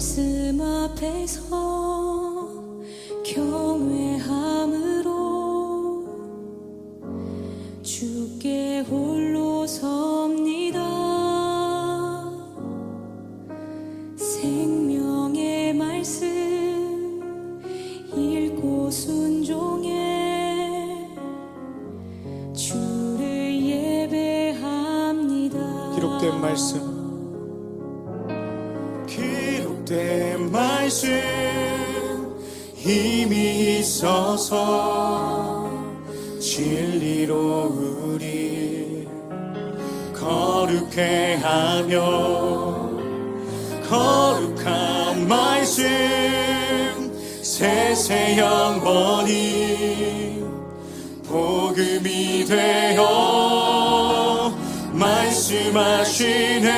말씀 앞에서 경외함으로 주께 홀로 섭니다. 생명의 말씀 읽고 순종해 주를 예배합니다. 기록된 말씀 힘이 있어서 진리로 우리 거룩해 하며 거룩한 말씀 세세 영원히 복음이 되어 말씀하시네.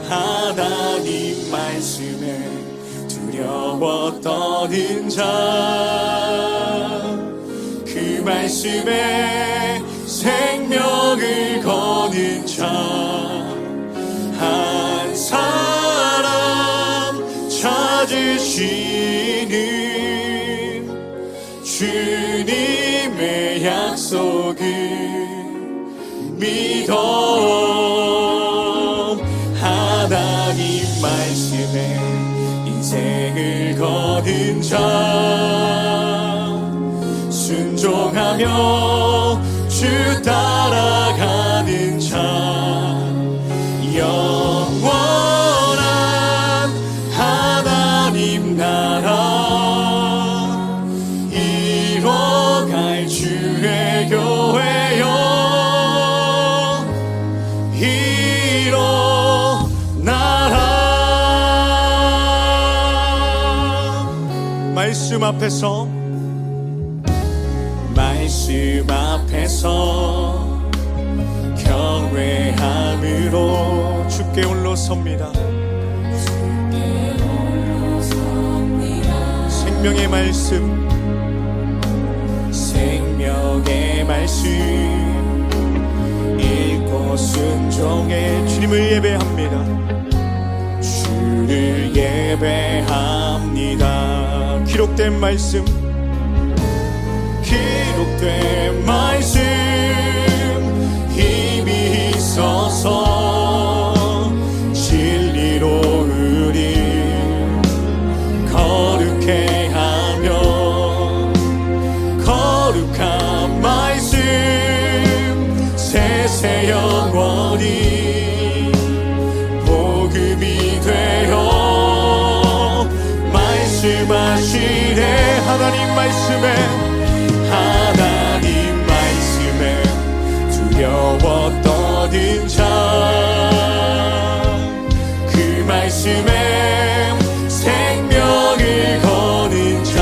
하나님 말씀에 두려워 떠는 자, 그 말씀에 생명을 거는 자, 한 사람 찾으시는 주님의 약속을 믿어. 하나님 말씀에 인생을 거는 자, 순종하며 주 따라가는 자, 영원한 하나님 나라 이뤄갈 주의 교회여 말씀 앞에서 경외함으로 주께 홀로 섭니다. 생명의 말씀 읽고 순종해 주님을 예배합니다. 주를 예배합니다. 기록된 말씀 힘이 있어서 진리로 우리 거룩해 하며 거룩한 말씀 세세 영원히 복음이 되어 말씀하시네. 하나님 말씀에 두려워 떠는 자, 그 말씀에 생명을 거는 자,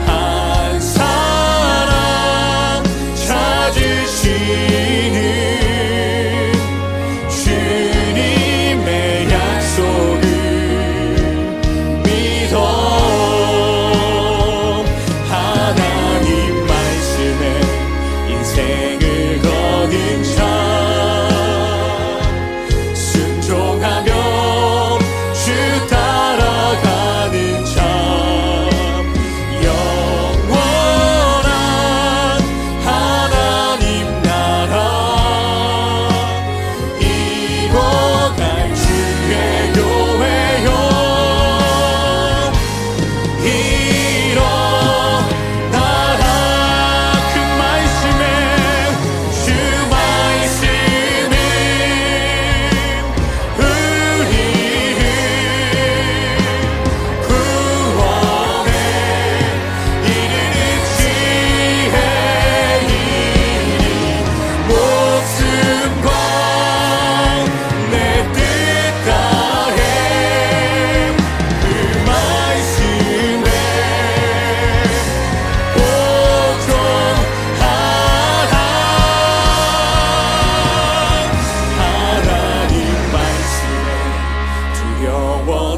한 사람 찾으시는 주님의 약속을 믿어.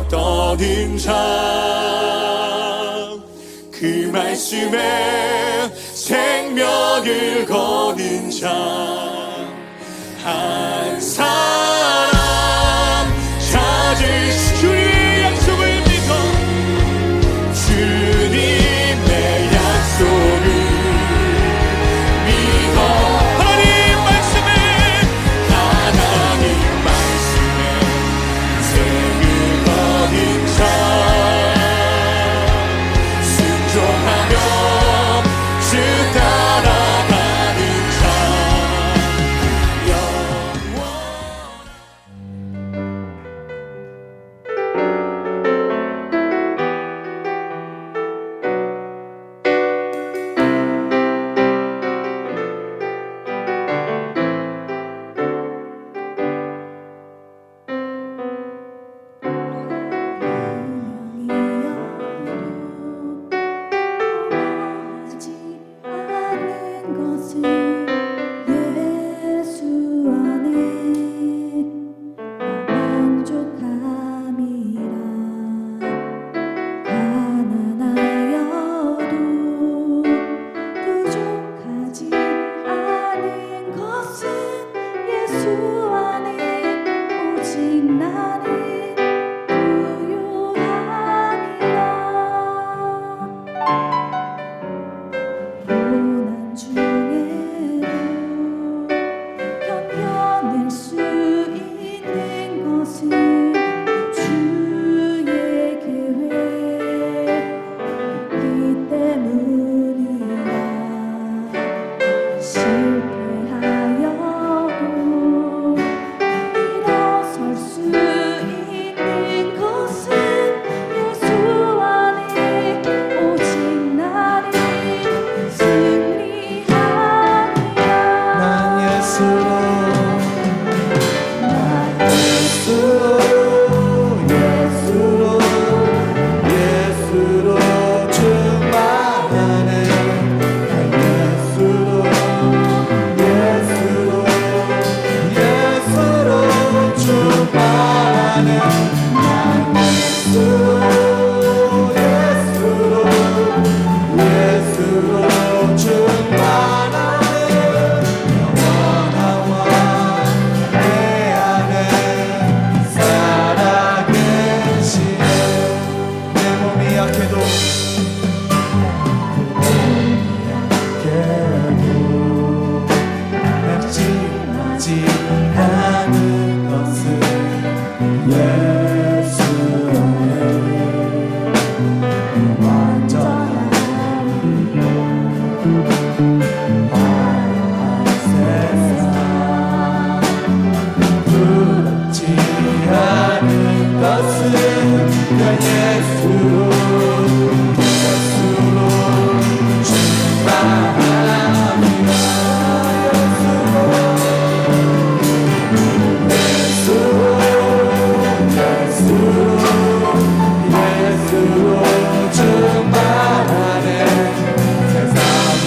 떠는 자, 그 말씀에 생명을 거는 자, 한 사람 예수 안에 오직 나는 부요하니라. 고난 중에도 견뎌낼 수 있는 것은 주의 계획 있기 때문이라. 실패하여도 일어설 수 있는 것은 예수 안에 오직 나는 승리하리라. 난 예수로 예수로 충만하네. 난 예수로 충만하네. 난 예수로 충만하네. 영원하와 내 안에 살아계시네. 내 몸이 약해도 낙심하지 않은 것은 예수 안에 완전한 화려한 세상 부럽지 않은 것은 난 예수로 충만하네. 세상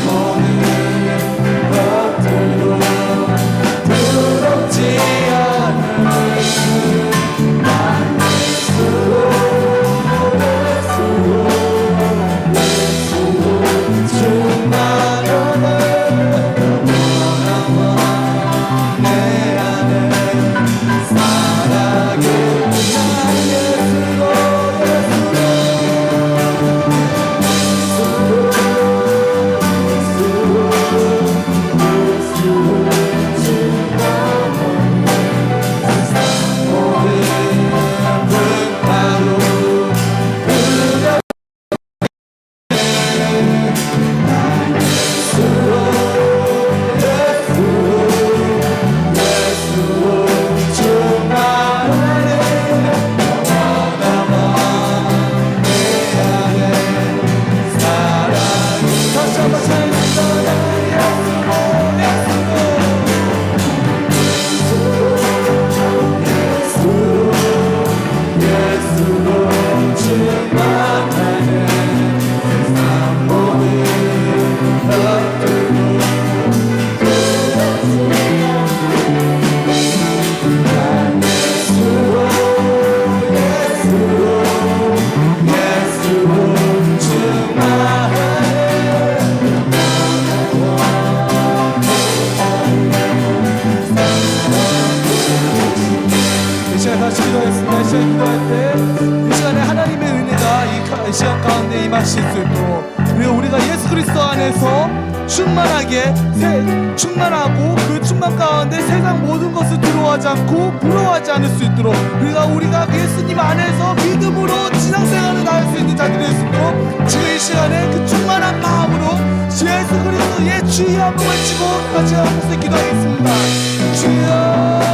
모든 것들로 부럽지 않은 난 예수로 충만하네. 영원한 내 안에 살아계신 임하실 수 있도록 그리고 우리가 예수 그리스도 안에서 충만하고 그 충만 가운데 세상 모든 것을 두려워하지 않고 부러워하지 않을 수 있도록 우리가 예수님 안에서 믿음으로 신앙생활을 나갈 수 있는 자들이 될 수 있도록 지금 이 시간에 그 충만한 마음으로 예수 그리스도의 주여 한번 외치고 같이 한번 기도하겠습니다. 주여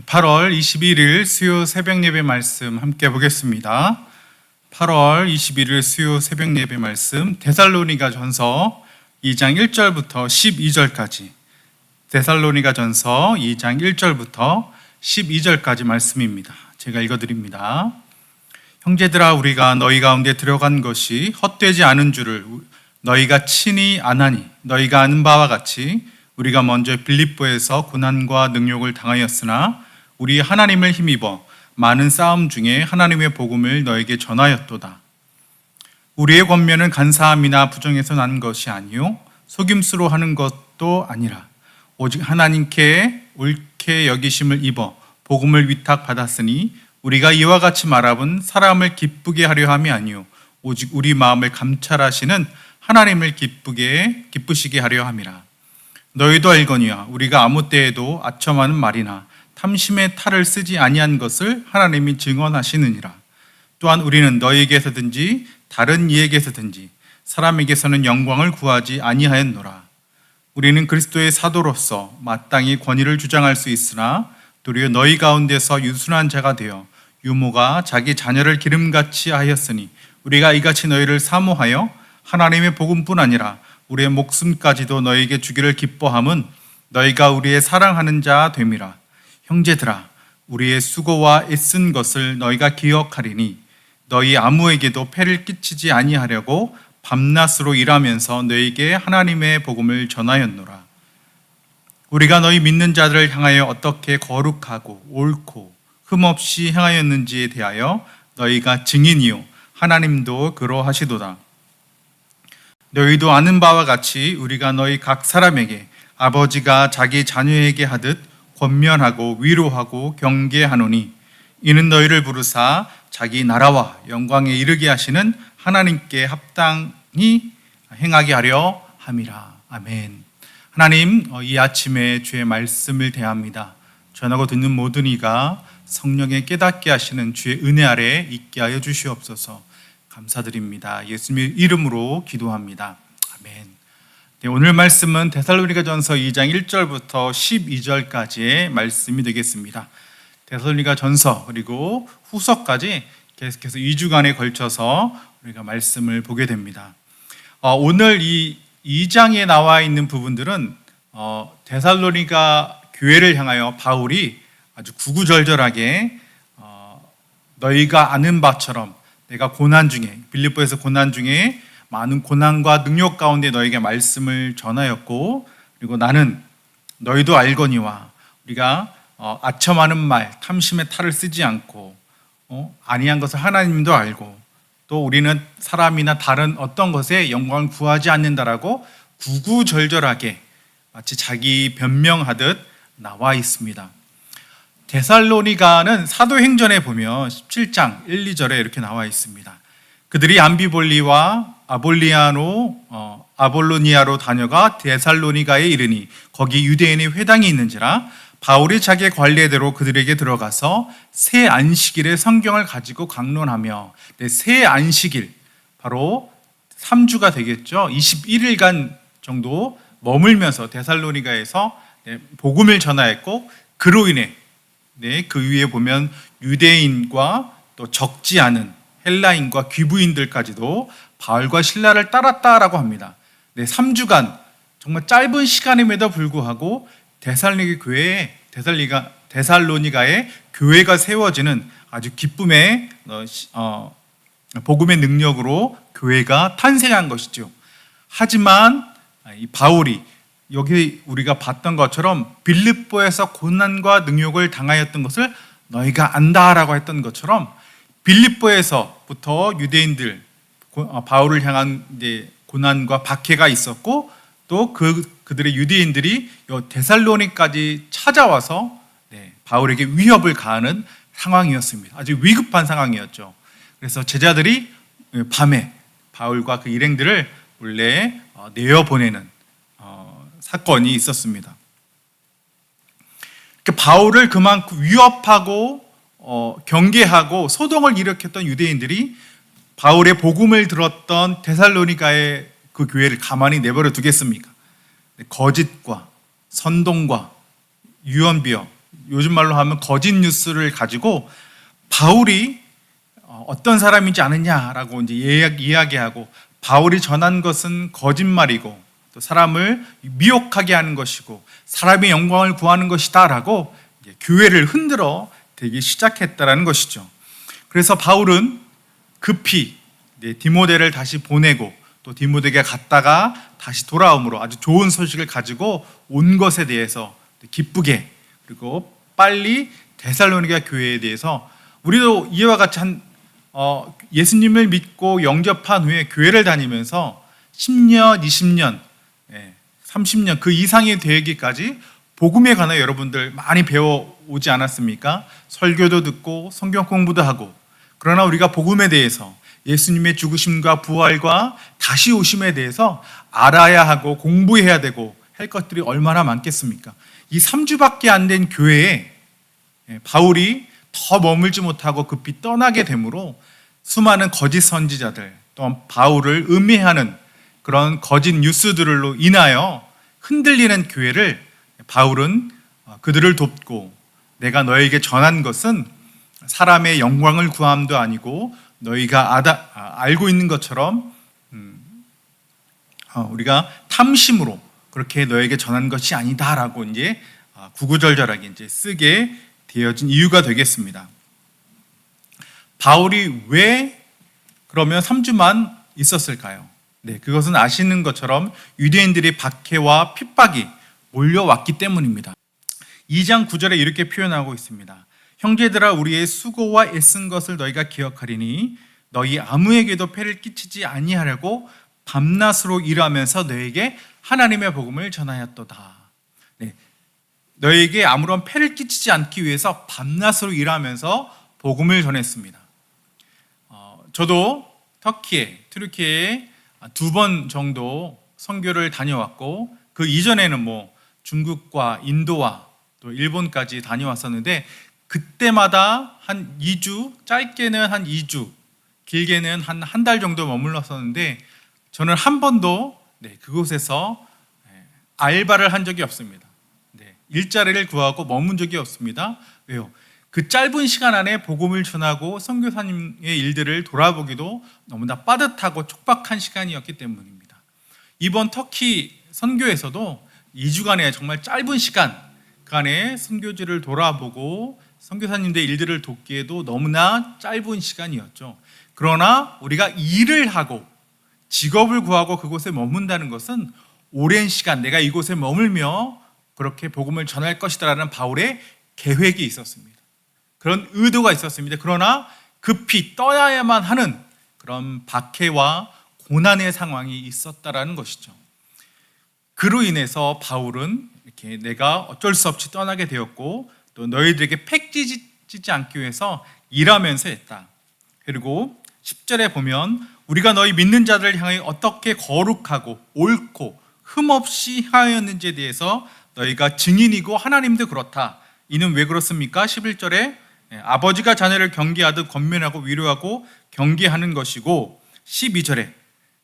8월 21일 수요 새벽 예배 말씀 함께 보겠습니다. 8월 21일 수요 새벽 예배 말씀 데살로니가 전서 2장 1절부터 12절까지 데살로니가 전서 2장 1절부터 12절까지 말씀입니다. 제가 읽어드립니다. 형제들아, 우리가 너희 가운데 들어간 것이 헛되지 않은 줄을 너희가 친히 아나니, 너희가 아는 바와 같이 우리가 먼저 빌립보에서 고난과 능욕을 당하였으나 우리 하나님을 힘입어 많은 싸움 중에 하나님의 복음을 너에게 전하였도다. 우리의 권면은 간사함이나 부정에서 난 것이 아니요 속임수로 하는 것도 아니라 오직 하나님께 옳게 여기심을 입어 복음을 위탁받았으니 우리가 이와 같이 말함은 사람을 기쁘게 하려 함이 아니요 오직 우리 마음을 감찰하시는 하나님을 기쁘시게 하려 함이라. 너희도 알거니와 우리가 아무 때에도 아첨하는 말이나 탐심의 탈을 쓰지 아니한 것을 하나님이 증언하시느니라. 또한 우리는 너희에게서든지 다른 이에게서든지 사람에게서는 영광을 구하지 아니하였노라. 우리는 그리스도의 사도로서 마땅히 권위를 주장할 수 있으나 도리어 너희 가운데서 유순한 자가 되어 유모가 자기 자녀를 기름같이 하였으니 우리가 이같이 너희를 사모하여 하나님의 복음뿐 아니라 우리의 목숨까지도 너희에게 주기를 기뻐함은 너희가 우리의 사랑하는 자 됨이라. 형제들아, 우리의 수고와 애쓴 것을 너희가 기억하리니 너희 아무에게도 폐를 끼치지 아니하려고 밤낮으로 일하면서 너희에게 하나님의 복음을 전하였노라. 우리가 너희 믿는 자들을 향하여 어떻게 거룩하고 옳고 흠없이 행하였는지에 대하여 너희가 증인이요 하나님도 그러하시도다. 너희도 아는 바와 같이 우리가 너희 각 사람에게 아버지가 자기 자녀에게 하듯 권면하고 위로하고 경계하노니 이는 너희를 부르사 자기 나라와 영광에 이르게 하시는 하나님께 합당히 행하게 하려 함이라. 아멘. 하나님, 이 아침에 주의 말씀을 대합니다. 전하고 듣는 모든 이가 성령에 깨닫게 하시는 주의 은혜 아래 있게 하여 주시옵소서. 감사드립니다. 예수님의 이름으로 기도합니다. 아멘. 네, 오늘 말씀은 데살로니가전서 2장 1절부터 12절까지의 말씀이 되겠습니다. 데살로니가전서 그리고 후서까지 계속해서 2주간에 걸쳐서 우리가 말씀을 보게 됩니다. 오늘 이 2장에 나와 있는 부분들은 데살로니가 교회를 향하여 바울이 아주 구구절절하게 너희가 아는 바처럼 내가 고난 중에, 빌립보에서 고난 중에 많은 고난과 능력 가운데 너에게 말씀을 전하였고, 그리고 나는 너희도 알거니와 우리가 아첨하는 말, 탐심의 탈을 쓰지 않고 아니한 것을 하나님도 알고 또 우리는 사람이나 다른 어떤 것에 영광을 구하지 않는다라고 구구절절하게 마치 자기 변명하듯 나와 있습니다. 데살로니가는 사도행전에 보면 17장 1, 2절에 이렇게 나와 있습니다. 그들이 암비볼리와 아볼로니아로 다녀가 데살로니가에 이르니 거기 유대인의 회당이 있는지라 바울이 자기의 관례대로 그들에게 들어가서 새 안식일에 성경을 가지고 강론하며, 새 안식일 바로 3주가 되겠죠. 21일간 정도 머물면서 데살로니가에서 복음을 전하였고, 그로 인해 그 위에 보면 유대인과 또 적지 않은 헬라인과 귀부인들까지도 바울과 실라를 따랐다라고 합니다. 3주간 정말 짧은 시간임에도 불구하고 데살로니가에 교회가 세워지는 아주 기쁨의 복음의 능력으로 교회가 탄생한 것이죠. 하지만 이 바울이 여기 우리가 봤던 것처럼 빌립보에서 고난과 능욕을 당하였던 것을 너희가 안다라고 했던 것처럼 빌립보에서부터 유대인들 바울을 향한 고난과 박해가 있었고, 또 그들의 유대인들이 데살로니까지 찾아와서 바울에게 위협을 가하는 상황이었습니다. 아주 위급한 상황이었죠. 그래서 제자들이 밤에 바울과 그 일행들을 몰래 내어보내는 사건이 있었습니다. 바울을 그만큼 위협하고 경계하고 소동을 일으켰던 유대인들이 바울의 복음을 들었던 데살로니가의 그 교회를 가만히 내버려 두겠습니까? 거짓과 선동과 유언비어, 요즘 말로 하면 거짓 뉴스를 가지고 바울이 어떤 사람이지 않느냐라고 이제 이야기하고, 바울이 전한 것은 거짓말이고 또 사람을 미혹하게 하는 것이고 사람의 영광을 구하는 것이다라고 교회를 흔들어 대기 시작했다라는 것이죠. 그래서 바울은 급히 디모데를 다시 보내고 또 디모데가 갔다가 다시 돌아옴으로 아주 좋은 소식을 가지고 온 것에 대해서 기쁘게, 그리고 빨리 데살로니가 교회에 대해서 우리도 이와 같이 예수님을 믿고 영접한 후에 교회를 다니면서 10년, 20년, 30년 그 이상이 되기까지 복음에 관하여 여러분들 많이 배워오지 않았습니까? 설교도 듣고 성경 공부도 하고. 그러나 우리가 복음에 대해서, 예수님의 죽으심과 부활과 다시 오심에 대해서 알아야 하고 공부해야 되고 할 것들이 얼마나 많겠습니까? 이 3주밖에 안 된 교회에 바울이 더 머물지 못하고 급히 떠나게 되므로 수많은 거짓 선지자들, 또 바울을 음해하는 그런 거짓 뉴스들로 인하여 흔들리는 교회를 바울은 그들을 돕고, 내가 너에게 전한 것은 사람의 영광을 구함도 아니고 너희가 알고 있는 것처럼 우리가 탐심으로 그렇게 너에게 전한 것이 아니다라고 이제 구구절절하게 이제 쓰게 되어진 이유가 되겠습니다. 바울이 왜 그러면 3주만 있었을까요? 네, 그것은 아시는 것처럼 유대인들의 박해와 핍박이 몰려왔기 때문입니다. 2장 9절에 이렇게 표현하고 있습니다. 형제들아, 우리의 수고와 애쓴 것을 너희가 기억하리니 너희 아무에게도 폐를 끼치지 아니하려고 밤낮으로 일하면서 너에게 하나님의 복음을 전하였도다. 네, 너에게 아무런 폐를 끼치지 않기 위해서 밤낮으로 일하면서 복음을 전했습니다. 저도 튀르키예에 2번 정도 선교를 다녀왔고, 그 이전에는 중국과 인도와 또 일본까지 다녀왔었는데, 그때마다 한 2주, 짧게는 한 2주, 길게는 한 달 정도 머물렀었는데, 저는 한 번도 그곳에서 알바를 한 적이 없습니다. 일자리를 구하고 머문 적이 없습니다. 왜요? 그 짧은 시간 안에 복음을 전하고 선교사님의 일들을 돌아보기도 너무나 빠듯하고 촉박한 시간이었기 때문입니다. 이번 터키 선교에서도 2주간의 정말 짧은 시간 그 안에 선교지를 돌아보고 선교사님들의 일들을 돕기에도 너무나 짧은 시간이었죠. 그러나 우리가 일을 하고 직업을 구하고 그곳에 머문다는 것은 오랜 시간 내가 이곳에 머물며 그렇게 복음을 전할 것이다라는 바울의 계획이 있었습니다. 그런 의도가 있었습니다. 그러나 급히 떠나야만 하는 그런 박해와 고난의 상황이 있었다라는 것이죠. 그로 인해서 바울은 이렇게 내가 어쩔 수 없이 떠나게 되었고, 또 너희들에게 팩 찌지 않기 위해서 일하면서 했다. 그리고 10절에 보면 우리가 너희 믿는 자들을 향해 어떻게 거룩하고 옳고 흠없이 하였는지에 대해서 너희가 증인이고 하나님도 그렇다. 이는 왜 그렇습니까? 11절에 아버지가 자녀를 경계하듯 권면하고 위로하고 경계하는 것이고, 12절에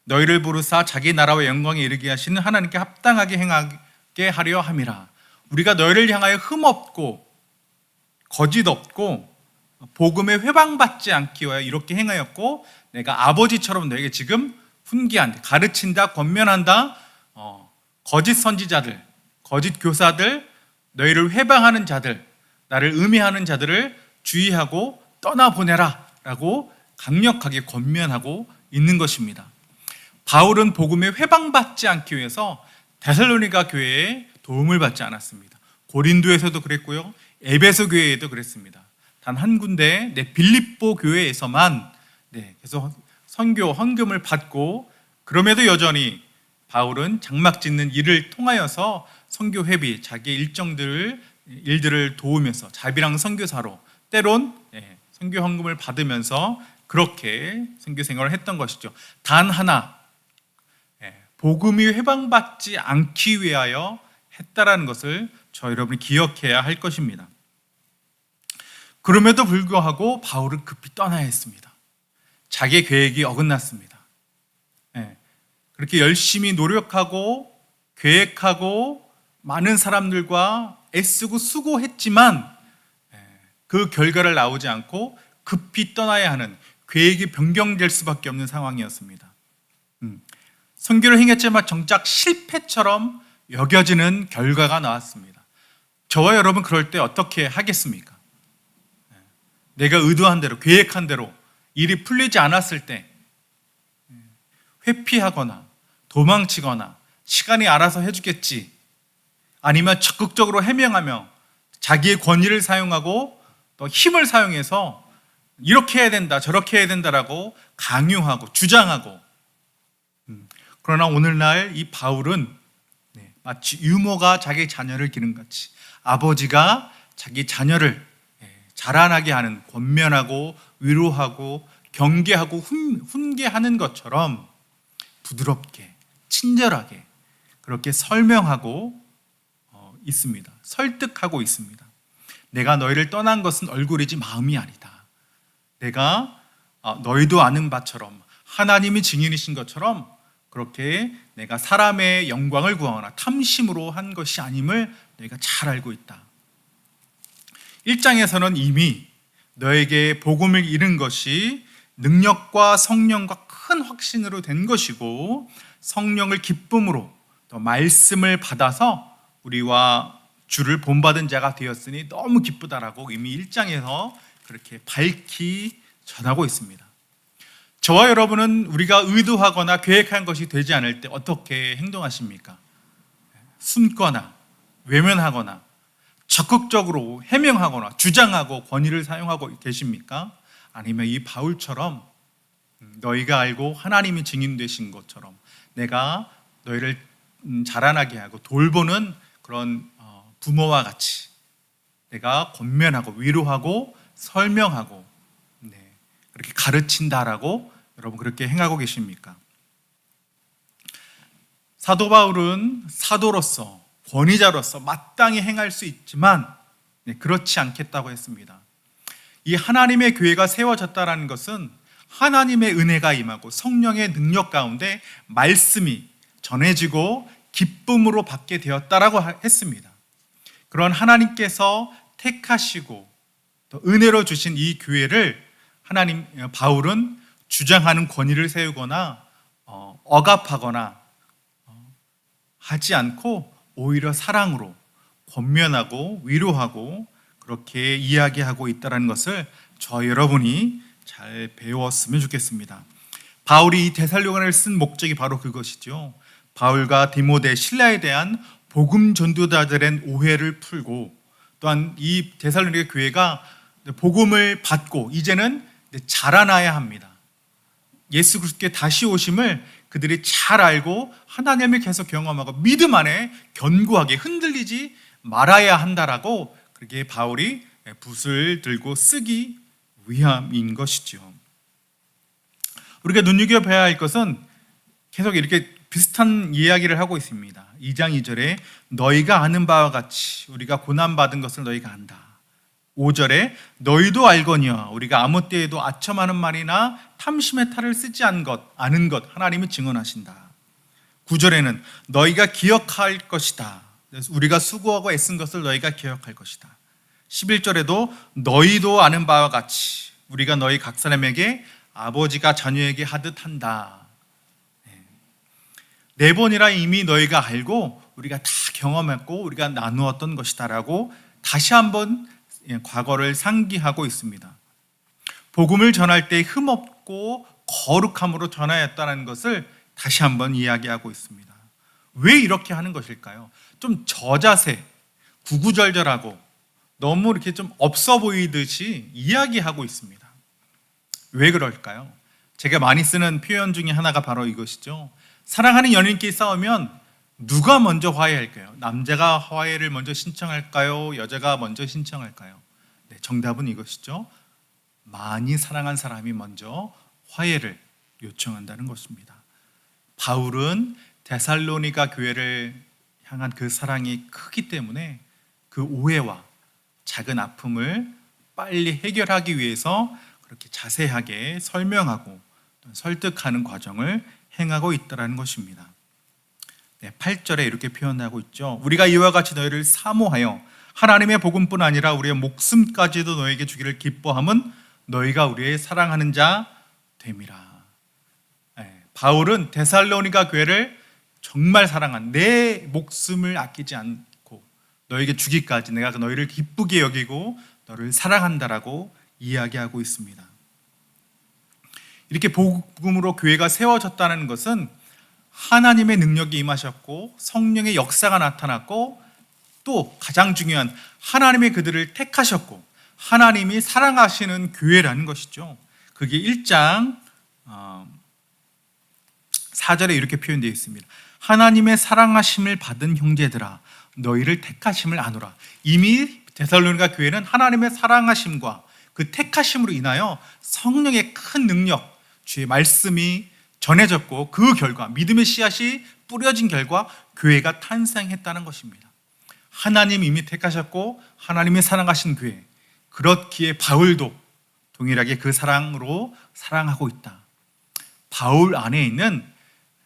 너희를 부르사 자기 나라와 영광에 이르게 하시는 하나님께 합당하게 행하게 하려 함이라. 우리가 너희를 향하여 흠없고 거짓 없고 복음에 회방받지 않기 위하여 이렇게 행하였고, 내가 아버지처럼 너에게 지금 훈계한다, 가르친다, 권면한다. 거짓 선지자들, 거짓 교사들, 너희를 회방하는 자들, 나를 음해하는 자들을 주의하고 떠나보내라 라고 강력하게 권면하고 있는 것입니다. 바울은 복음에 회방받지 않기 위해서 데살로니가 교회에 도움을 받지 않았습니다. 고린도에서도 그랬고요, 에베소 교회에도 그랬습니다. 단 한 군데 빌립보 교회에서만 계속 선교 헌금을 받고, 그럼에도 여전히 바울은 장막 짓는 일을 통하여서 선교 회비, 자기의 일들을 도우면서 자비랑 선교사로 때론 선교 헌금을 받으면서 그렇게 선교 생활을 했던 것이죠. 단 하나 복음이 회방받지 않기 위하여 했다라는 것을 저 여러분이 기억해야 할 것입니다. 그럼에도 불구하고 바울은 급히 떠나야 했습니다. 자기의 계획이 어긋났습니다. 그렇게 열심히 노력하고 계획하고 많은 사람들과 애쓰고 수고했지만 그 결과를 나오지 않고 급히 떠나야 하는, 계획이 변경될 수밖에 없는 상황이었습니다. 선교를 행했지만 정작 실패처럼 여겨지는 결과가 나왔습니다. 저와 여러분 그럴 때 어떻게 하겠습니까? 내가 의도한 대로, 계획한 대로 일이 풀리지 않았을 때 회피하거나 도망치거나 시간이 알아서 해주겠지, 아니면 적극적으로 해명하며 자기의 권위를 사용하고 또 힘을 사용해서 이렇게 해야 된다, 저렇게 해야 된다라고 강요하고 주장하고. 그러나 오늘날 이 바울은 마치 유모가 자기 자녀를 기른 같이 아버지가 자기 자녀를 자라나게 하는, 권면하고 위로하고 경계하고 훈계하는 것처럼 부드럽게 친절하게 그렇게 설명하고 있습니다. 설득하고 있습니다. 내가 너희를 떠난 것은 얼굴이지 마음이 아니다. 내가 너희도 아는 바처럼 하나님이 증인이신 것처럼 그렇게 내가 사람의 영광을 구하거나 탐심으로 한 것이 아님을 너희가 잘 알고 있다. 1장에서는 이미 너에게 복음을 잃은 것이 능력과 성령과 큰 확신으로 된 것이고, 성령을 기쁨으로 또 말씀을 받아서 우리와 주를 본받은 자가 되었으니 너무 기쁘다라고 이미 1장에서 그렇게 밝히 전하고 있습니다. 저와 여러분은 우리가 의도하거나 계획한 것이 되지 않을 때 어떻게 행동하십니까? 숨거나 외면하거나 적극적으로 해명하거나 주장하고 권위를 사용하고 계십니까? 아니면 이 바울처럼 너희가 알고 하나님이 증인 되신 것처럼 내가 너희를 자라나게 하고 돌보는 그런 부모와 같이 내가 권면하고 위로하고 설명하고 그렇게 가르친다라고 여러분 그렇게 행하고 계십니까? 사도 바울은 사도로서 권위자로서 마땅히 행할 수 있지만 그렇지 않겠다고 했습니다. 이 하나님의 교회가 세워졌다는 것은 하나님의 은혜가 임하고 성령의 능력 가운데 말씀이 전해지고 기쁨으로 받게 되었다라고 했습니다. 그런 하나님께서 택하시고 또 은혜로 주신 이 교회를 바울은 주장하는 권위를 세우거나 억압하거나 하지 않고 오히려 사랑으로 권면하고 위로하고 그렇게 이야기하고 있다는 것을 저 여러분이 잘 배웠으면 좋겠습니다. 바울이 이 데살로니가를 쓴 목적이 바로 그것이죠. 바울과 디모데, 신라에 대한 복음 전도자들의 오해를 풀고 또한 이 데살로니가 교회가 복음을 받고 이제는 자라나야 합니다. 예수 그리스도께 다시 오심을 그들이 잘 알고 하나님을 계속 경험하고 믿음 안에 견고하게 흔들리지 말아야 한다라고 그렇게 바울이 붓을 들고 쓰기 위함인 것이죠. 우리가 눈여겨봐야 할 것은 계속 이렇게 비슷한 이야기를 하고 있습니다. 2장 2절에 너희가 아는 바와 같이 우리가 고난받은 것을 너희가 안다. 5절에 너희도 알거니와 우리가 아무 때에도 아첨하는 말이나 탐심의 탈을 쓰지 아는 것 하나님이 증언하신다. 9절에는 너희가 기억할 것이다. 우리가 수고하고 애쓴 것을 너희가 기억할 것이다. 11절에도 너희도 아는 바와 같이 우리가 너희 각 사람에게 아버지가 자녀에게 하듯 한다. 네 번이나 이미 너희가 알고 우리가 다 경험했고 우리가 나누었던 것이다라고 다시 한번 과거를 상기하고 있습니다. 복음을 전할 때 흠없고 거룩함으로 전하였다는 것을 다시 한번 이야기하고 있습니다. 왜 이렇게 하는 것일까요? 좀 저자세, 구구절절하고 너무 이렇게 좀 없어 보이듯이 이야기하고 있습니다. 왜 그럴까요? 제가 많이 쓰는 표현 중에 하나가 바로 이것이죠. 사랑하는 연인끼리 싸우면 누가 먼저 화해할까요? 남자가 화해를 먼저 신청할까요? 여자가 먼저 신청할까요? 네, 정답은 이것이죠. 많이 사랑한 사람이 먼저 화해를 요청한다는 것입니다. 바울은 데살로니가 교회를 향한 그 사랑이 크기 때문에 그 오해와 작은 아픔을 빨리 해결하기 위해서 그렇게 자세하게 설명하고 설득하는 과정을 행하고 있다는 것입니다. 8절에 이렇게 표현하고 있죠. 우리가 이와 같이 너희를 사모하여 하나님의 복음뿐 아니라 우리의 목숨까지도 너에게 주기를 기뻐함은 너희가 우리의 사랑하는 자 됨이라. 바울은 데살로니가 교회를 정말 사랑한 내 목숨을 아끼지 않고 너에게 주기까지 내가 너희를 기쁘게 여기고 너를 사랑한다라고 이야기하고 있습니다. 이렇게 복음으로 교회가 세워졌다는 것은 하나님의 능력이 임하셨고 성령의 역사가 나타났고 또 가장 중요한 하나님이 그들을 택하셨고 하나님이 사랑하시는 교회라는 것이죠. 그게 1장 4절에 이렇게 표현되어 있습니다. 하나님의 사랑하심을 받은 형제들아 너희를 택하심을 아노라. 이미 데살로니가 교회는 하나님의 사랑하심과 그 택하심으로 인하여 성령의 큰 능력, 주의 말씀이 전해졌고 그 결과 믿음의 씨앗이 뿌려진 결과 교회가 탄생했다는 것입니다. 하나님 이미 택하셨고 하나님의 사랑하신 교회, 그렇기에 바울도 동일하게 그 사랑으로 사랑하고 있다. 바울 안에 있는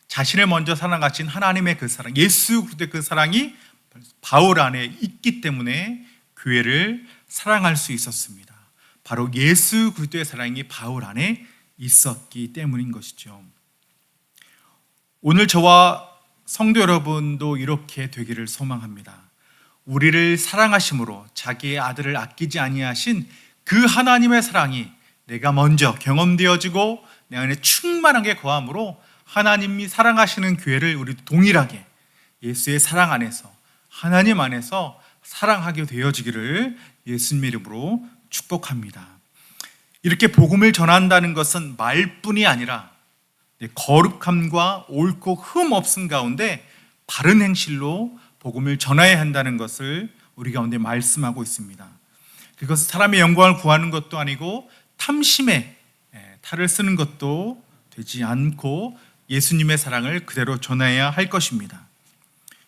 자신을 먼저 사랑하신 하나님의 그 사랑, 예수 그리스도의 그 사랑이 바울 안에 있기 때문에 교회를 사랑할 수 있었습니다. 바로 예수 그리스도의 사랑이 바울 안에 있었기 때문인 것이죠. 오늘 저와 성도 여러분도 이렇게 되기를 소망합니다. 우리를 사랑하심으로 자기의 아들을 아끼지 아니하신 그 하나님의 사랑이 내가 먼저 경험되어지고 내 안에 충만하게 거함으로 하나님이 사랑하시는 교회를 우리도 동일하게 예수의 사랑 안에서, 하나님 안에서 사랑하게 되어지기를 예수님 이름으로 축복합니다. 이렇게 복음을 전한다는 것은 말뿐이 아니라 거룩함과 옳고 흠 없음 가운데 바른 행실로 복음을 전해야 한다는 것을 우리 가운데 말씀하고 있습니다. 그것은 사람의 영광을 구하는 것도 아니고 탐심에 탈을 쓰는 것도 되지 않고 예수님의 사랑을 그대로 전해야 할 것입니다.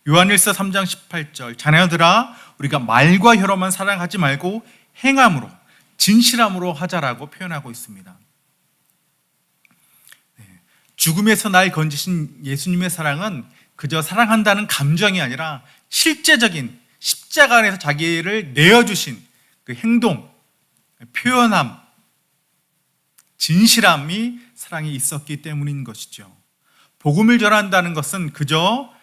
요한일서 3장 18절, 자녀들아 우리가 말과 혀로만 사랑하지 말고 행함으로 진실함으로 하자라고 표현하고 있습니다. 죽음에서 날 건지신 예수님의 사랑은 그저 사랑한다는 감정이 아니라 실제적인 십자가 안에서 자기를 내어주신 그 행동, 표현함, 진실함이 사랑이 있었기 때문인 것이죠. 복음을 전한다는 것은 그저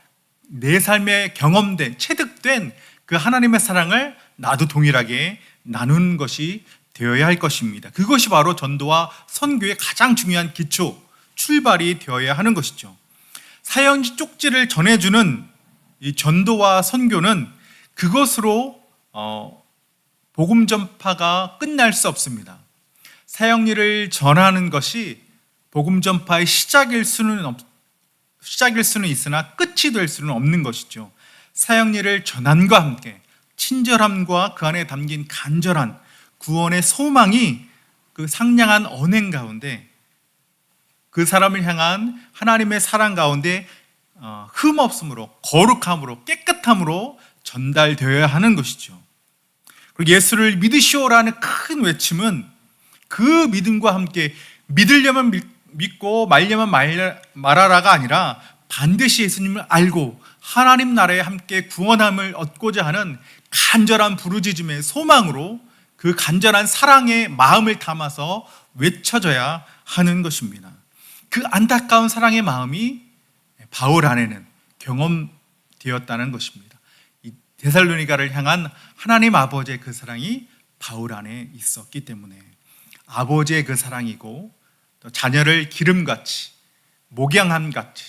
내 삶에 경험된, 체득된 그 하나님의 사랑을 나도 동일하게 나누는 것이 되어야 할 것입니다. 그것이 바로 전도와 선교의 가장 중요한 기초, 출발이 되어야 하는 것이죠. 사형지 쪽지를 전해주는 이 전도와 선교는 그것으로 복음 전파가 끝날 수 없습니다. 사형리를 전하는 것이 복음 전파의 시작일 수는 있으나 끝이 될 수는 없는 것이죠. 사형리를 전함과 함께 친절함과 그 안에 담긴 간절한 구원의 소망이 그 상냥한 언행 가운데 그 사람을 향한 하나님의 사랑 가운데 흠없음으로, 거룩함으로, 깨끗함으로 전달되어야 하는 것이죠. 그리고 예수를 믿으시오라는 큰 외침은 그 믿음과 함께 믿으려면 믿고 말려면 말하라가 아니라 반드시 예수님을 알고 하나님 나라에 함께 구원함을 얻고자 하는 간절한 부르짖음의 소망으로 그 간절한 사랑의 마음을 담아서 외쳐져야 하는 것입니다. 그 안타까운 사랑의 마음이 바울 안에는 경험되었다는 것입니다. 이 데살로니가를 향한 하나님 아버지의 그 사랑이 바울 안에 있었기 때문에 아버지의 그 사랑이고 또 자녀를 기름같이 목양함같이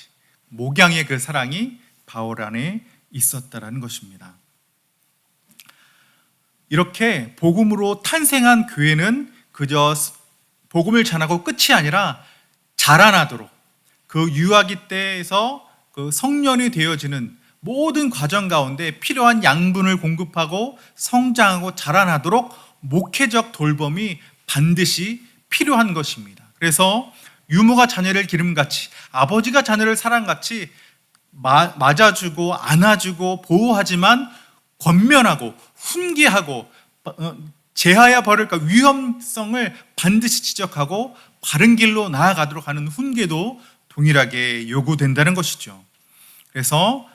목양의 그 사랑이 바울 안에 있었다라는 것입니다. 이렇게 복음으로 탄생한 교회는 그저 복음을 전하고 끝이 아니라 자라나도록 그 유아기 때에서 그 성년이 되어지는 모든 과정 가운데 필요한 양분을 공급하고 성장하고 자라나도록 목회적 돌봄이 반드시 필요한 것입니다. 그래서 유모가 자녀를 기름같이 아버지가 자녀를 사랑같이 맞아주고 안아주고 보호하지만 권면하고 훈계하고 제하야 버릴까 위험성을 반드시 지적하고 바른 길로 나아가도록 하는 훈계도 동일하게 요구된다는 것이죠. 그래서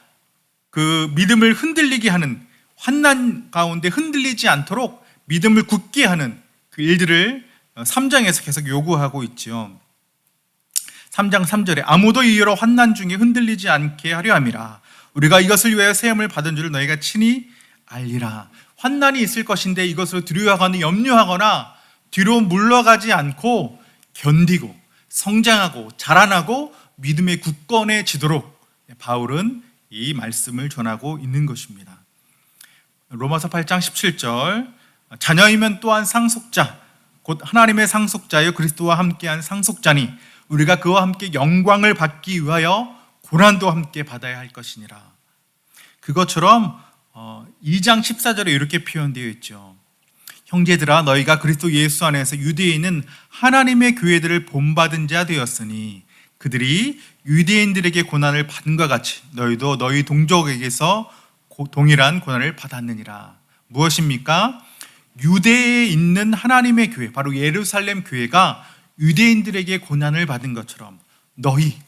그 믿음을 흔들리게 하는 환난 가운데 흔들리지 않도록 믿음을 굳게 하는 그 일들을 3장에서 계속 요구하고 있죠. 3장 3절에 아무도 이유로 환난 중에 흔들리지 않게 하려 함이라. 우리가 이것을 위하여 세움을 받은 줄 너희가 친히 알리라. 환난이 있을 것인데 이것을 두려워하거나 염려하거나 뒤로 물러가지 않고 견디고 성장하고 자라나고 믿음의 굳건해지도록 바울은 이 말씀을 전하고 있는 것입니다. 로마서 8장 17절 자녀이면 또한 상속자 곧 하나님의 상속자여 그리스도와 함께한 상속자니 우리가 그와 함께 영광을 받기 위하여 고난도 함께 받아야 할 것이니라. 그것처럼 2장 14절에 이렇게 표현되어 있죠. 형제들아 너희가 그리스도 예수 안에서 유대에 있는 하나님의 교회들을 본받은 자 되었으니 그들이 유대인들에게 고난을 받은 것 같이 너희도 너희 동족에게서 동일한 고난을 받았느니라. 무엇입니까? 유대에 있는 하나님의 교회, 바로 예루살렘 교회가 유대인들에게 고난을 받은 것처럼 너희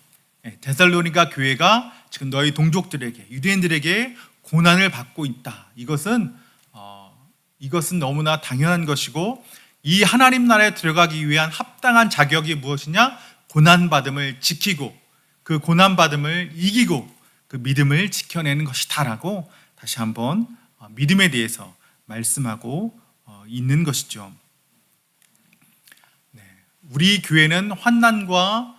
데살로니가 교회가 지금 너희 동족들에게 유대인들에게 고난을 받고 있다. 이것은 너무나 당연한 것이고 이 하나님 나라에 들어가기 위한 합당한 자격이 무엇이냐? 고난받음을 지키고 그 고난받음을 이기고 그 믿음을 지켜내는 것이다라고 다시 한번 믿음에 대해서 말씀하고 있는 것이죠. 네, 우리 교회는 환난과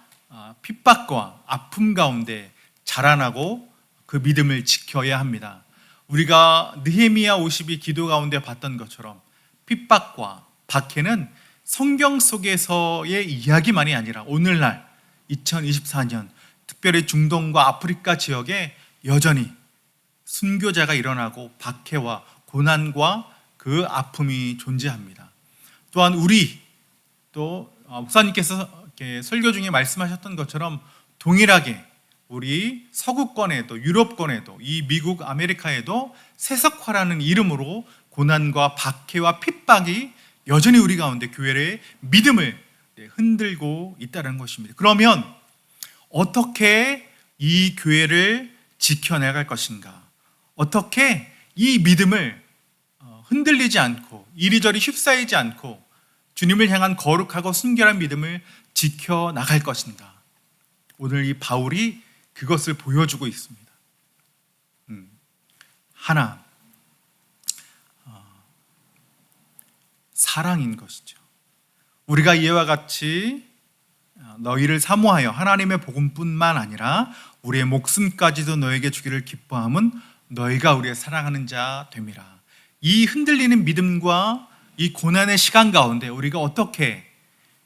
핍박과 아픔 가운데 자라나고 그 믿음을 지켜야 합니다. 우리가 느헤미야 50이 기도 가운데 봤던 것처럼 핍박과 박해는 성경 속에서의 이야기만이 아니라 오늘날 2024년 특별히 중동과 아프리카 지역에 여전히 순교자가 일어나고 박해와 고난과 그 아픔이 존재합니다. 또한 우리 또 목사님께서 이렇게 설교 중에 말씀하셨던 것처럼 동일하게 우리 서구권에도 유럽권에도 이 미국 아메리카에도 세석화라는 이름으로 고난과 박해와 핍박이 여전히 우리 가운데 교회의 믿음을 흔들고 있다는 것입니다. 그러면 어떻게 이 교회를 지켜나갈 것인가? 어떻게 이 믿음을 흔들리지 않고 이리저리 휩싸이지 않고 주님을 향한 거룩하고 순결한 믿음을 지켜나갈 것인가? 오늘 이 바울이 그것을 보여주고 있습니다. 하나, 사랑인 것이죠. 우리가 이와 같이 너희를 사모하여 하나님의 복음뿐만 아니라 우리의 목숨까지도 너에게 주기를 기뻐함은 너희가 우리의 사랑하는 자 됨이라. 이 흔들리는 믿음과 이 고난의 시간 가운데 우리가 어떻게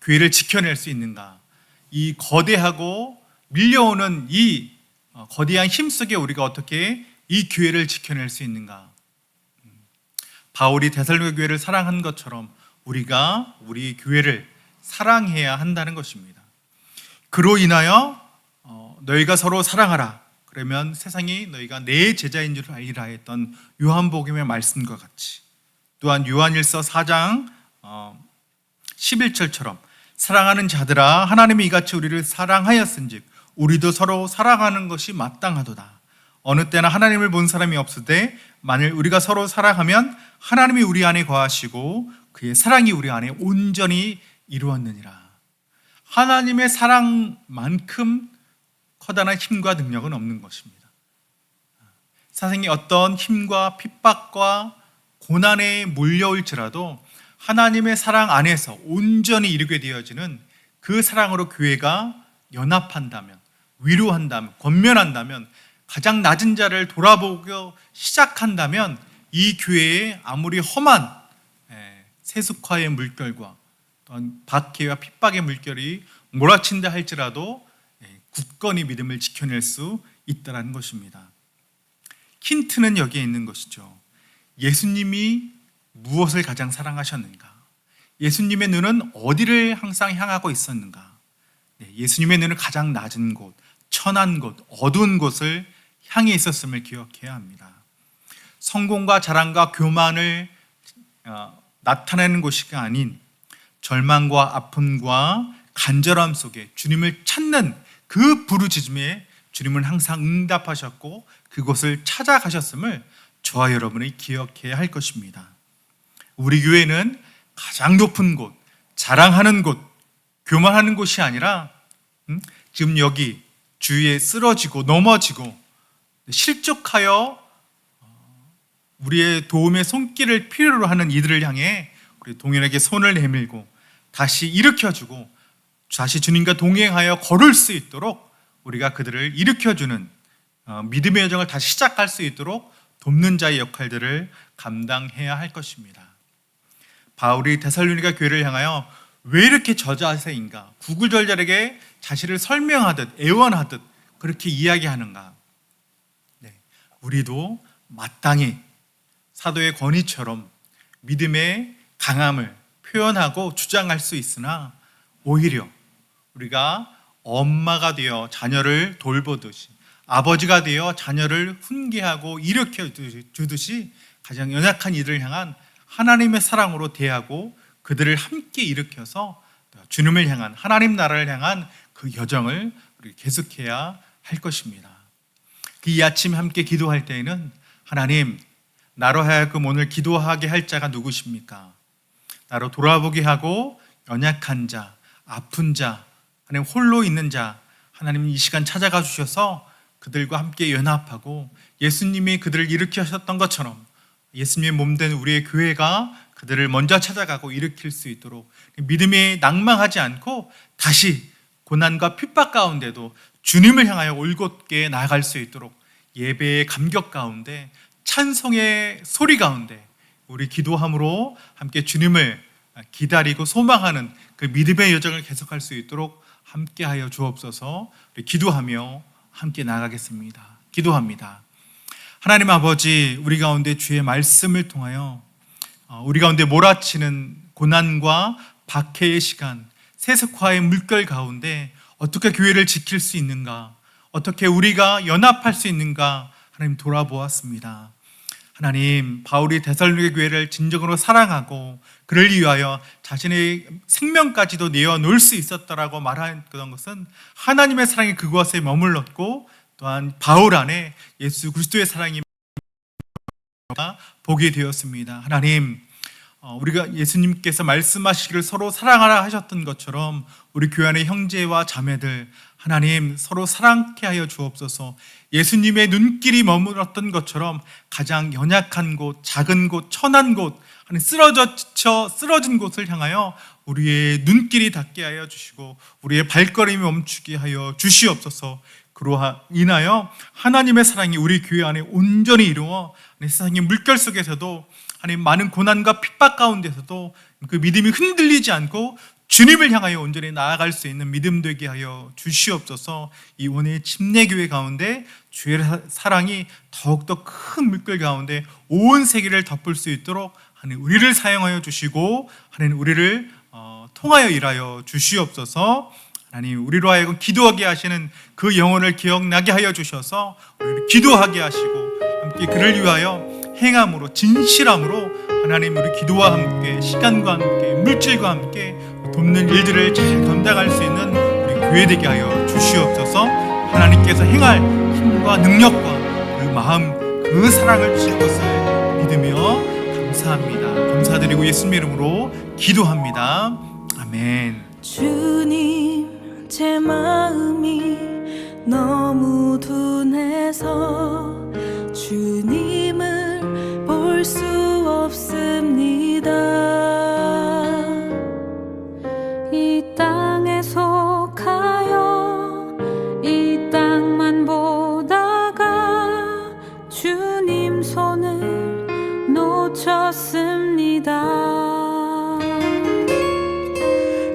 교회를 지켜낼 수 있는가? 이 거대하고 밀려오는 이 거대한 힘 속에 우리가 어떻게 이 교회를 지켜낼 수 있는가? 바울이 데살로니가 교회를 사랑한 것처럼 우리가 우리 교회를 사랑해야 한다는 것입니다. 그로 인하여 너희가 서로 사랑하라. 그러면 세상이 너희가 내 제자인 줄 알리라 했던 요한복음의 말씀과 같이, 또한 요한일서 4장 11절처럼 사랑하는 자들아 하나님이 이같이 우리를 사랑하였은즉 우리도 서로 사랑하는 것이 마땅하도다. 어느 때나 하나님을 본 사람이 없으되 만일 우리가 서로 사랑하면 하나님이 우리 안에 거하시고 그의 사랑이 우리 안에 온전히 이루었느니라. 하나님의 사랑만큼 커다란 힘과 능력은 없는 것입니다. 세상에 어떤 힘과 핍박과 고난에 몰려올지라도 하나님의 사랑 안에서 온전히 이루게 되어지는 그 사랑으로 교회가 연합한다면, 위로한다면, 권면한다면, 가장 낮은 자를 돌아보고 시작한다면 이 교회에 아무리 험한 세속화의 물결과 또한 박해와 핍박의 물결이 몰아친다 할지라도 굳건히 믿음을 지켜낼 수 있다는 것입니다. 힌트는 여기에 있는 것이죠. 예수님이 무엇을 가장 사랑하셨는가? 예수님의 눈은 어디를 항상 향하고 있었는가? 예수님의 눈은 가장 낮은 곳, 천한 곳, 어두운 곳을 향해 있었음을 기억해야 합니다. 성공과 자랑과 교만을 나타내는 곳이 아닌 절망과 아픔과 간절함 속에 주님을 찾는 그 부르짖음에 주님은 항상 응답하셨고 그곳을 찾아가셨음을 저와 여러분이 기억해야 할 것입니다. 우리 교회는 가장 높은 곳, 자랑하는 곳, 교만하는 곳이 아니라 지금 여기 주위에 쓰러지고 넘어지고 실족하여 우리의 도움의 손길을 필요로 하는 이들을 향해 우리 동일하게 손을 내밀고 다시 일으켜주고 다시 주님과 동행하여 걸을 수 있도록 우리가 그들을 일으켜주는 믿음의 여정을 다시 시작할 수 있도록 돕는 자의 역할들을 감당해야 할 것입니다. 바울이 데살로니가 교회를 향하여 왜 이렇게 저자세인가? 구구절절하게 자신을 설명하듯 애원하듯 그렇게 이야기하는가? 우리도 마땅히 사도의 권위처럼 믿음의 강함을 표현하고 주장할 수 있으나 오히려 우리가 엄마가 되어 자녀를 돌보듯이 아버지가 되어 자녀를 훈계하고 일으켜 주듯이 가장 연약한 이들을 향한 하나님의 사랑으로 대하고 그들을 함께 일으켜서 주님을 향한 하나님 나라를 향한 그 여정을 우리 계속해야 할 것입니다. 이 아침 함께 기도할 때에는 하나님, 나로 하여금 오늘 기도하게 할 자가 누구십니까? 나로 돌아보게 하고 연약한 자, 아픈 자, 하나님 홀로 있는 자, 하나님 이 시간 찾아가 주셔서 그들과 함께 연합하고 예수님이 그들을 일으키셨던 것처럼 예수님의 몸된 우리의 교회가 그들을 먼저 찾아가고 일으킬 수 있도록 믿음에 낭망하지 않고 다시 고난과 핍박 가운데도 주님을 향하여 올곧게 나아갈 수 있도록 예배의 감격 가운데 찬송의 소리 가운데 우리 기도함으로 함께 주님을 기다리고 소망하는 그 믿음의 여정을 계속할 수 있도록 함께하여 주옵소서. 우리 기도하며 함께 나아가겠습니다. 기도합니다. 하나님 아버지, 우리 가운데 주의 말씀을 통하여 우리 가운데 몰아치는 고난과 박해의 시간, 세속화의 물결 가운데 어떻게 교회를 지킬 수 있는가, 어떻게 우리가 연합할 수 있는가 하나님 돌아보았습니다. 하나님, 바울이 데살로니가 교회를 진정으로 사랑하고 그를 위하여 자신의 생명까지도 내어놓을 수 있었다라고 말했던 것은 하나님의 사랑이 그곳에 머물렀고 또한 바울 안에 예수 그리스도의 사랑이 보게 되었습니다. 하나님, 우리가 예수님께서 말씀하시기를 서로 사랑하라 하셨던 것처럼 우리 교회 안의 형제와 자매들 하나님 서로 사랑케 하여 주옵소서. 예수님의 눈길이 머물렀던 것처럼 가장 연약한 곳, 작은 곳, 천한 곳, 쓰러진 곳을 향하여 우리의 눈길이 닿게 하여 주시고 우리의 발걸음이 멈추게 하여 주시옵소서. 그로 인하여 하나님의 사랑이 우리 교회 안에 온전히 이루어 세상의 물결 속에서도 하나님 많은 고난과 핍박 가운데서도 그 믿음이 흔들리지 않고 주님을 향하여 온전히 나아갈 수 있는 믿음 되게 하여 주시옵소서. 이 오늘 침례교회 가운데 주의 사랑이 더욱더 큰 물결 가운데 온 세계를 덮을 수 있도록 하나님 우리를 사용하여 주시고 하나님 우리를 통하여 일하여 주시옵소서. 하나님 우리로 하여금 기도하게 하시는 그 영혼을 기억나게 하여 주셔서 우리를 기도하게 하시고 함께 그를 위하여 행함으로 진실함으로 하나님 우리 기도와 함께 시간과 함께 물질과 함께 돕는 일들을 잘 감당할 수 있는 우리 교회 되게 하여 주시옵소서. 하나님께서 행할 힘과 능력과 그 마음 그 사랑을 주실 것을 믿으며 감사합니다. 감사드리고 예수님의 이름으로 기도합니다. 아멘. 주님, 제 마음이 너무 둔해서 주님을 볼 수 없습니다. 이 땅에 속하여 이 땅만 보다가 주님 손을 놓쳤습니다.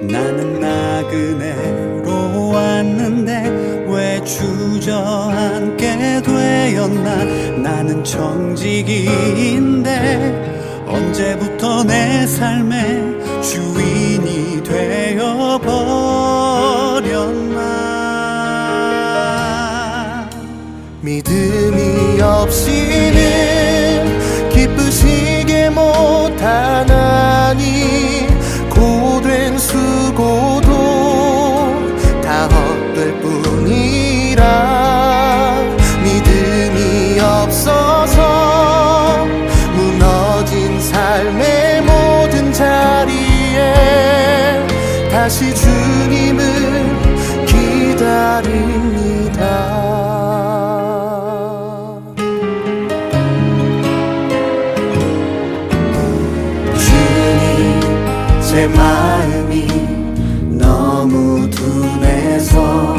나는 나그네로 왔는데 왜 주저앉게 되었나. 나는 청지기인데 언제부터 내 삶의 주인이 되어버렸나. 믿음이 없이는 기쁘시게 못하나니 고된 수고도 다 헛될 뿐이라. 믿음이 없어서 무너진 삶의 모든 자리에 다시 주님을 기다립니다. 제 마음이 너무 둔해서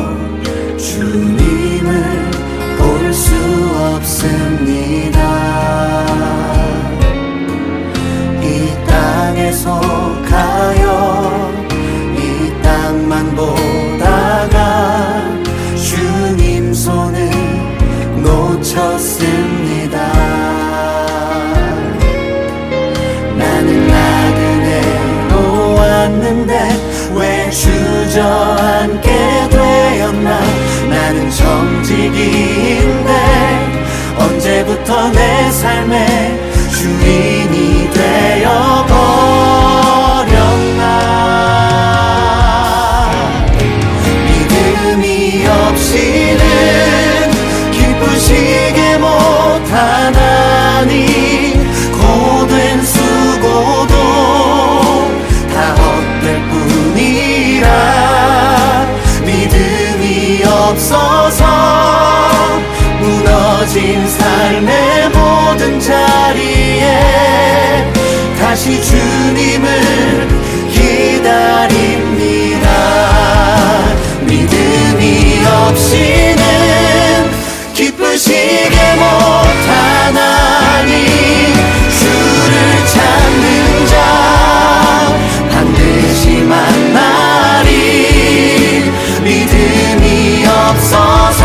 주님을 볼 수 없습니다. 이 땅에 속하여 이 땅만 보다가 주님 손을 놓쳤습니다. 나는 나그네로 왔는데 왜 주저앉게 되었나. 나는 청지기인데 언제부터 내 삶의 주인이 되어버렸나. 믿음이 없이는 기쁘시게 못하나니 고된 수고도 주옵소서. 무너진 삶의 모든 자리에 다시 주님을 기다립니다. 믿음이 없이는 기쁘시게 못하나니 주를 찾는 자 반드시 만나리. 믿음이 없어서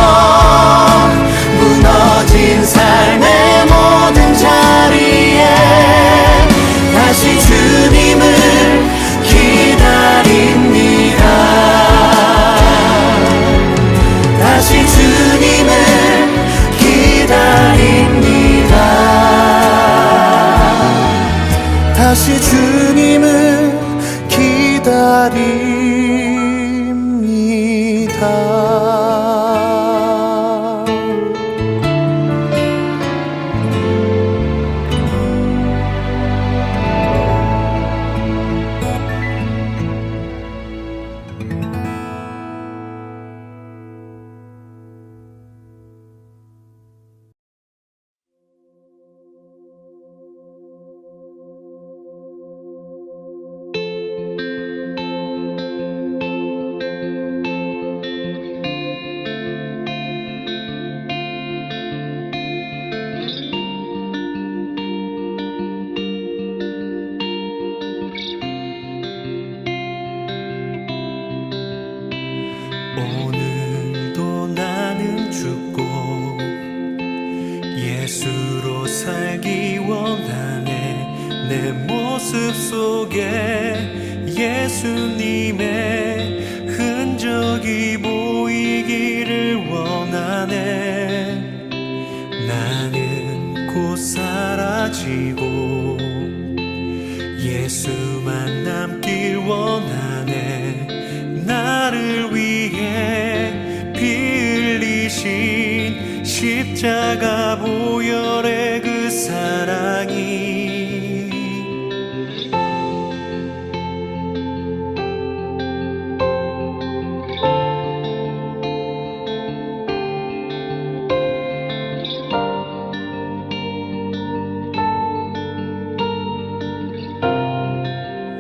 무너진 삶의 모든 자리에 다시 주님을 기다립니다. 다시 주님을 기다립니다. 다시 주님을 기다립니다. 오늘도 나는 죽고 예수로 살기 원하네. 내 모습 속에 예수님의 흔적이 보이기를 원하네. 나는 곧 사라지고 예수만 남길 원하네. 나를 위해 피 흘리신 십자가 보혈의 그 사랑이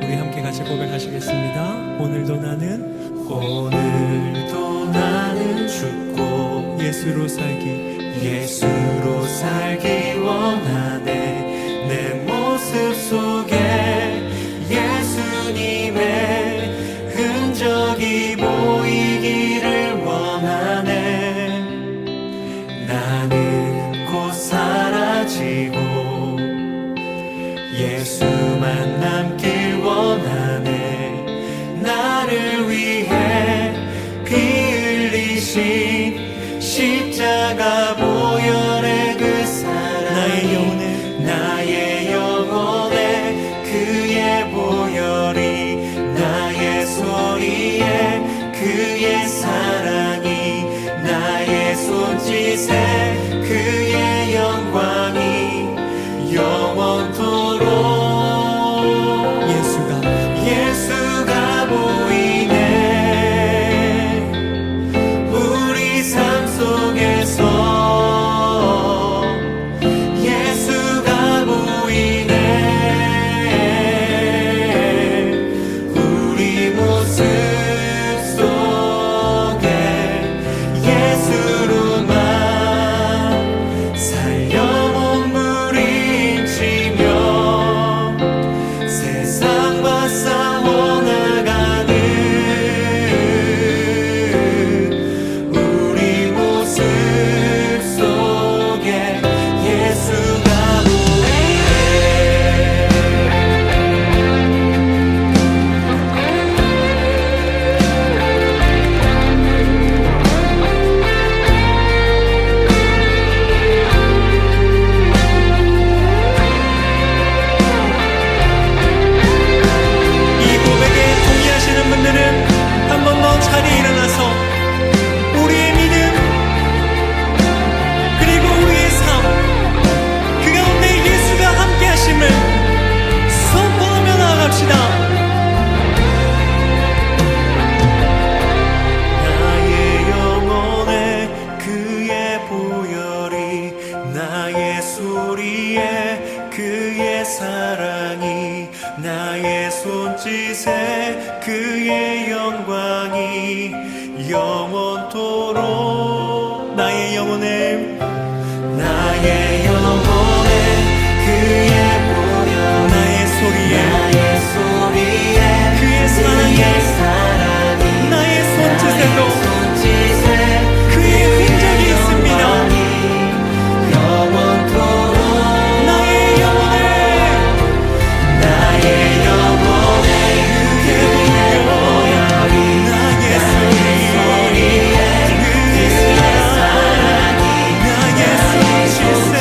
우리 함께 같이 고백하시겠습니다. 오늘도 나는 죽고 예수로 살기 원하네. 내 모습 속에 예수님의 흔적이 보이기를 원하네. 나는 곧 사라지고 예수만 남길 원하네. 나를 위해 피 흘리신 십자가 보혈의 그 사랑 나의 영혼에 그의 보혈이 나의 소리에 그의 사랑이 나의 손짓에 그의 영광이 영원토록 예수가 보이네. 우리 삶 속에서 예수가 보이네. 우리 모습 속에 예수로만 그의 영광이 영원토록 나의 영혼에 그의 보혈 나의 소리에 그의 사랑이 나의 손짓에도 그의 흔적이 있습니다. 나의 영혼에 그의 보혈 나의 소리에 그의 사랑이 나의 손짓에도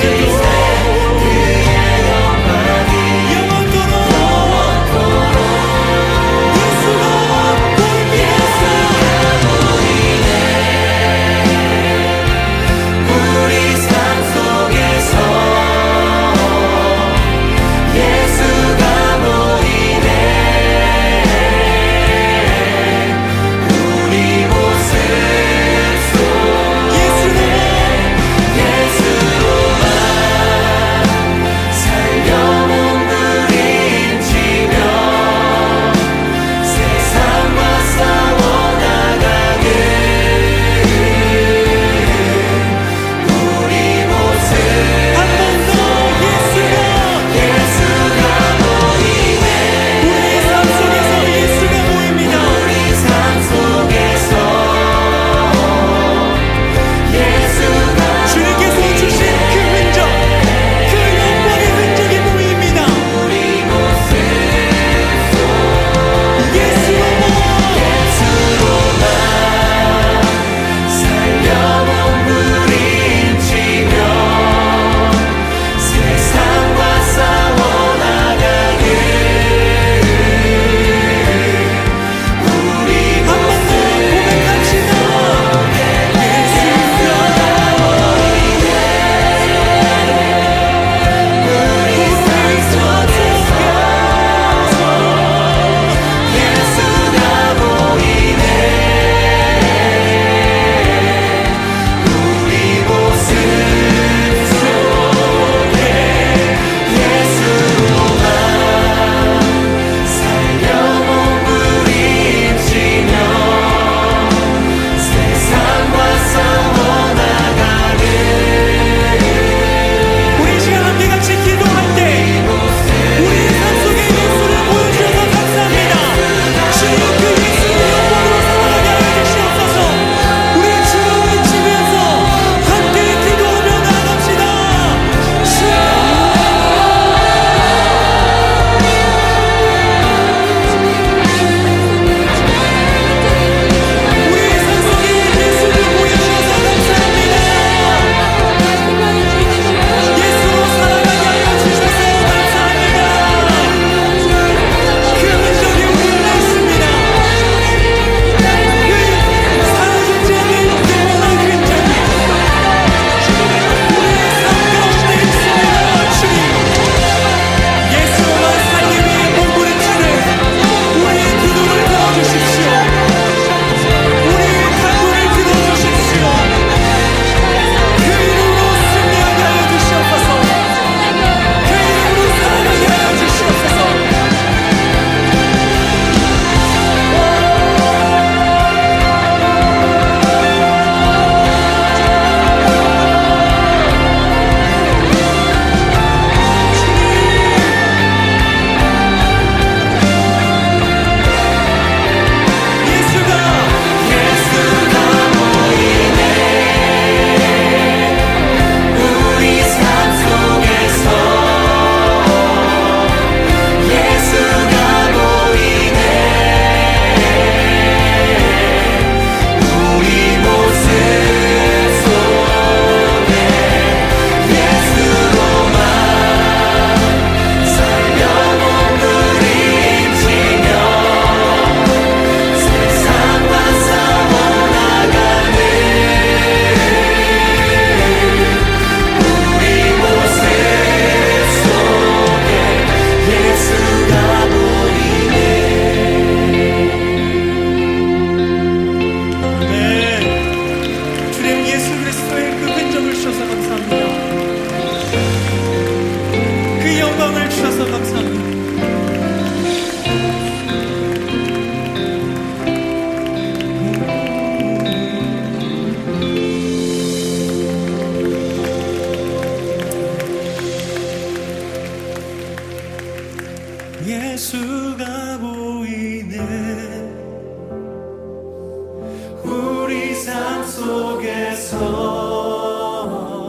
속에서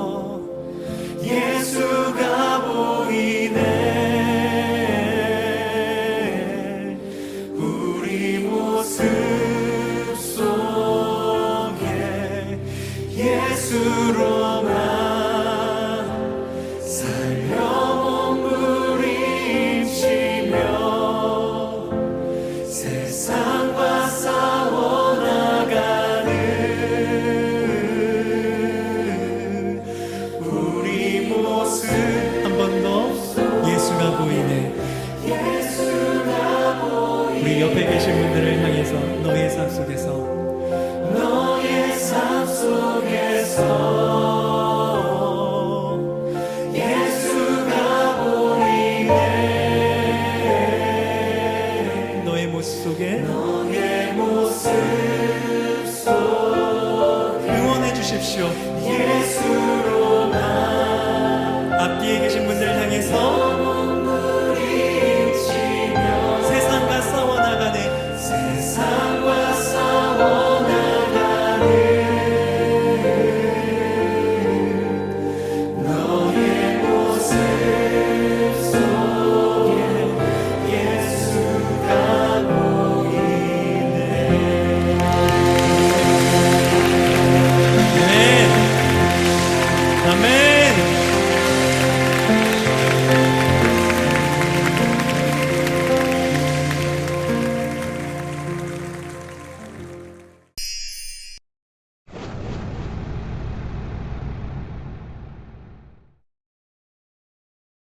예수가 보이네. 우리 모습 속에 예수로만 살려 몸부림치며 세상과 싸워나가는 우리 모습. 한 번 더 예수가 보이네. 우리 옆에 계신 분들을 향해서 너의 삶 속에서 예수가 보이네. 너의 모습 속에 응원해 주십시오. 예수로만. 앞뒤에 계신 분들을 향해서